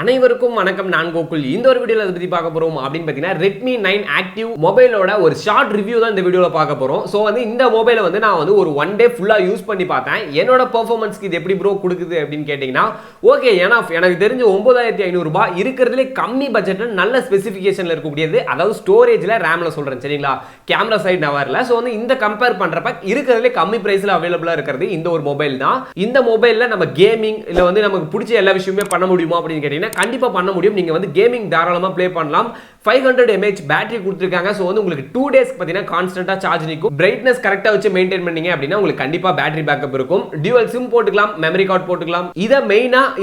அனைவருக்கும் வணக்கம். நான் கோகுல். இந்த ஒரு வீடியோல அதை பத்தி பார்க்க போறோம் அப்படின்னு பார்த்தீங்கன்னா Redmi 9 Activ மொபைலோட ஒரு ஷார்ட் ரிவ்யூ தான் இந்த வீடியோல பார்க்க போறோம். ஸோ இந்த மொபைலை நான் ஒரு ஒன் டே ஃபுல்லா யூஸ் பண்ணி பார்த்தேன். என்னோட பெர்ஃபார்மன்ஸ்க்கு இது எப்படி ப்ரோ கொடுக்குது அப்படின்னு கேட்டீங்கன்னா ஓகே, ஏன்னா எனக்கு தெரிஞ்சு 9500 ரூபாய் இருக்கிறதுலே கம்மி பட்ஜெட்ல நல்ல ஸ்பெசிஃபிகேஷன்ல இருக்கக்கூடியது. அதாவது ஸ்டோரேஜ்ல ரேம்ல சொல்றேன் சரிங்களா, கேமரா சைடு நான் வரல. ஸோ இந்த கம்பேர் பண்றப்ப இருக்கிறதுலே கம்மி பிரைஸ்ல அவைலபிளா இருக்கிறது இந்த ஒரு மொபைல் தான். இந்த மொபைல்ல நம்ம கேமிங் இல்ல நமக்கு பிடிச்ச எல்லா விஷயமே பண்ண முடியுமா அப்படின்னு கேட்டீங்கன்னா கண்டிப்பா பண்ண முடியும். நீங்க கேமிங் தாராளமா ப்ளே பண்ணலாம். 500 mAh பேட்டரி கொடுத்திருக்காங்க. சோ உங்களுக்கு 2 டேஸ்க்கு பாத்தீங்கன்னா கான்ஸ்டன்ட்டா சார்ஜ் நிக்கும். பிரைட்னஸ் கரெக்ட்டா வச்சு மெயின்டைன் பண்ணீங்க அப்படினா உங்களுக்கு கண்டிப்பா பேட்டரி பேக்கப் இருக்கும். டியூவல் சிம் போட்டுக்கலாம், மெமரி கார்டு போட்டுக்கலாம்.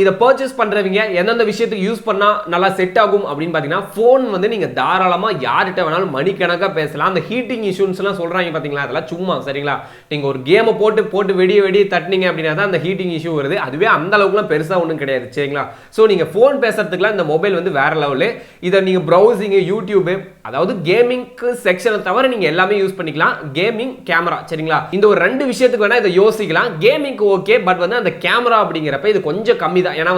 இத பர்ச்சேஸ் பண்றவங்க எந்தெந்த விஷயத்துக்கு யூஸ் பண்ணா நல்லா செட் ஆகும் அப்படின்னு பாத்தீங்கன்னா ஃபோன் நீங்க தாராளமா யார்கிட்ட வேணாலும் மணிக்கணக்கா பேசலாம். அந்த ஹீட்டிங் இஷ்யூஸ் எல்லாம் சொல்றாங்க பாத்தீங்களா, அதெல்லாம் சும்மா சரிங்களா. நீங்க ஒரு கேமை போட்டு வெடி தட்டினீங்க அப்படினா தான் அந்த ஹீட்டிங் இஷ்யூ வருது. அதுவே அந்த அளவுக்குலாம் பெருசா ஒண்ணும் கிடையாது சரிங்களா. சோ நீங்க ஃபோன் பேசுறதுக்குலாம் இந்த மொபைல் வேற லெவல். இத நீங்க browsing, யூடியூப், அதாவது கேமிங்க்கு செக்ஷனை தவிர நீங்க எல்லாமே யூஸ் பண்ணிக்கலாம். கேமிங், கேமரா சரிங்களா. இந்த ஒரு ரெண்டு விஷயத்துக்கு வேணா இதை யோசிக்கலாம். கேமிங்க்கு ஓகே, பட் அந்த கேமரா அப்படிங்கிறப்ப இது கொஞ்சம் கம்மி தான். ஏன்னா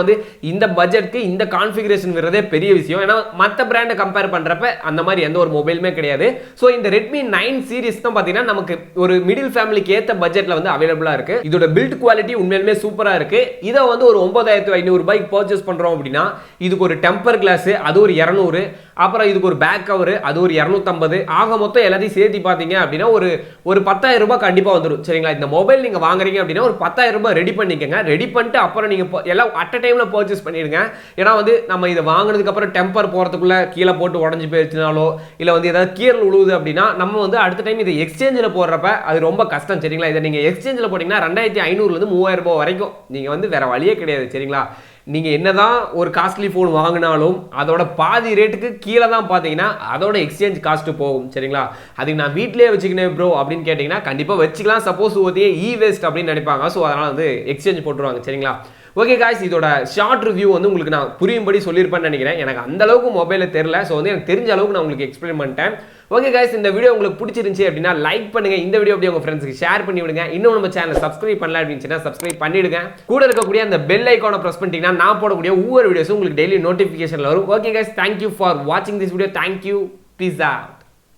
இந்த பட்ஜெட்க்கு இந்த கான்ஃபிகரேஷன் வரதே பெரிய விஷயம். ஏன்னா மற்ற பிராண்டை கம்பேர் பண்றப்ப அந்த மாதிரி எந்த ஒரு மொபைலுமே கிடையாது. ஸோ இந்த Redmi 9 சீரிஸ் தான் பார்த்தீங்கன்னா நமக்கு ஒரு மிடில் ஃபேமிலிக்கு ஏற்ற பட்ஜெட்ல அவைலபிளா இருக்கு. இதோட பில்ட் குவாலிட்டி உண்மையிலுமே சூப்பரா இருக்கு. இதை ஒரு 9500 ரூபாய்க்கு பர்ச்சேஸ் பண்றோம் அப்படின்னா இதுக்கு ஒரு டெம்பர் கிளாஸ் அது ஒரு 200, அப்புறம் இதுக்கு ஒரு பேக் கவர் அது ஒரு 250, ஆக மொத்தம் எல்லாத்தையும் சேர்த்து பார்த்தீங்க அப்படின்னா ஒரு 10,000 ரூபாய் கண்டிப்பா வந்துடும் சரிங்களா. இந்த மொபைல் நீங்க வாங்குறீங்க அப்படின்னா ஒரு 10,000 ரூபாய் ரெடி பண்ணிக்கங்க. ரெடி பண்ணிட்டு அப்புறம் நீங்க எல்லாம் அட் அ டைம்ல பர்ச்சேஸ் பண்ணிடுங்க. ஏன்னா நம்ம இதை வாங்கினதுக்கு அப்புறம் டெம்பர் போறதுக்குள்ள கீழே போட்டு உடஞ்சு போயிடுச்சுனாலோ இல்ல ஏதாவது கீரல் உழுவுது அப்படின்னா நம்ம அடுத்த டைம் இதை எக்ஸ்சேஞ்சில் போடுறப்ப அது ரொம்ப கஷ்டம் சரிங்களா. இதை நீங்க எக்ஸ்சேஞ்சில் போட்டீங்கன்னா 2500 இருந்து 3000 ரூபாய் வரைக்கும் நீங்க வேற வழியே கிடையாது சரிங்களா. நீங்க என்னதான் ஒரு காஸ்ட்லி போன் வாங்கினாலும் அதோட பாதி ரேட்டுக்கு கீழே தான் பார்த்தீங்கன்னா அதோட எக்ஸ்சேஞ்ச் காஸ்ட் போகும் சரிங்களா. அதுக்கு நான் வீட்டிலேயே வச்சுக்கினேன் ப்ரோ அப்படின்னு கேட்டிங்கன்னா கண்டிப்பா வச்சுக்கலாம். சப்போஸ் இ வேஸ்ட் அப்படின்னு நினைப்பாங்க. ஸோ அதனால எக்ஸ்சேஞ்ச் போட்டுருவாங்க சரிங்களா. ஓகே காய்ஸ், இதோட ஷார்ட் ரிவ்யூ உங்களுக்கு நான் புரியும்படி சொல்லியிருப்பேன்னு நினைக்கிறேன். எனக்கு அந்த அளவுக்கு மொபைலில் தெரியல. ஸோ எனக்கு தெரிஞ்ச அளவுக்கு நான் உங்களுக்கு எக்ஸ்பிளைன் பண்ணிட்டேன். ஓகே காய்ஸ், இந்த வீடியோ உங்களுக்கு பிடிச்சிருந்துச்சு அப்படின்னா லைக் பண்ணுங்க. இந்த வீடியோ அப்படியே உங்க ஃப்ரெண்ட்ஸ்க்கு ஷேர் பண்ணி விடுங்க. இன்னும் நம்ம சேனல் சப்ஸ்கிரைப் பண்ணல அப்படின்னு சப்ஸ்கிரைப் பண்ணிடுங்க. கூட இருக்கக்கூடிய அந்த பெல் ஐகானை பிரஸ் பண்ணிட்டீங்கன்னா நான் போடக்கூடிய ஒவ்வொரு வீடியோஸும் உங்களுக்கு டெய்லி நோட்டிஃபிகேஷன்ல வரும். ஓகே காய்ஸ், தேங்க்யூ ஃபார் வாட்சிங் this video. Thank you. Peace out.